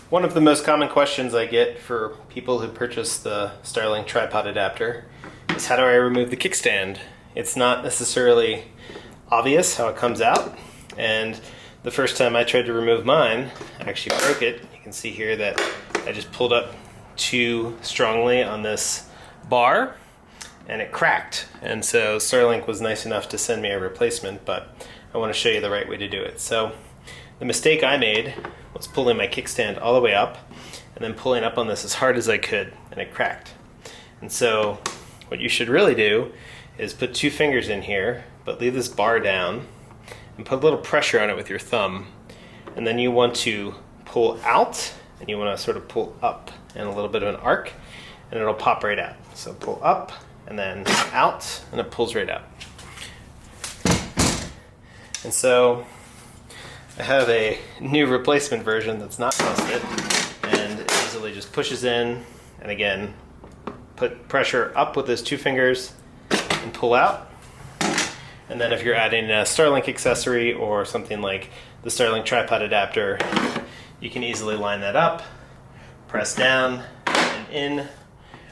One of the most common questions I get for people who purchase the Starlink tripod adapter is how do I remove the kickstand? It's not necessarily obvious how it comes out, and the first time I tried to remove mine, I actually broke it. You can see here that I just pulled up too strongly on this bar and it cracked. And so Starlink was nice enough to send me a replacement, but I want to show you the right way to do it. So the mistake I made was pulling my kickstand all the way up and then pulling up on this as hard as I could, and it cracked. And so what you should really do is put 2 fingers in here, but leave this bar down and put a little pressure on it with your thumb. And then you want to pull out, and you want to sort of pull up in a little bit of an arc, and it'll pop right out. So pull up and then out, and it pulls right out. And so I have a new replacement version that's not busted, and it easily just pushes in, and again, put pressure up with those 2 fingers and pull out. And then if you're adding a Starlink accessory or something like the Starlink tripod adapter, you can easily line that up, press down and in,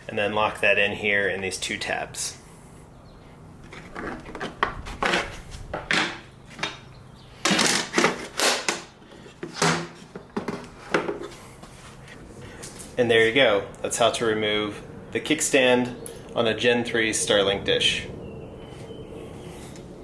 and then lock that in here in these 2 tabs. And there you go. That's how to remove the kickstand on a Gen 3 Starlink dish.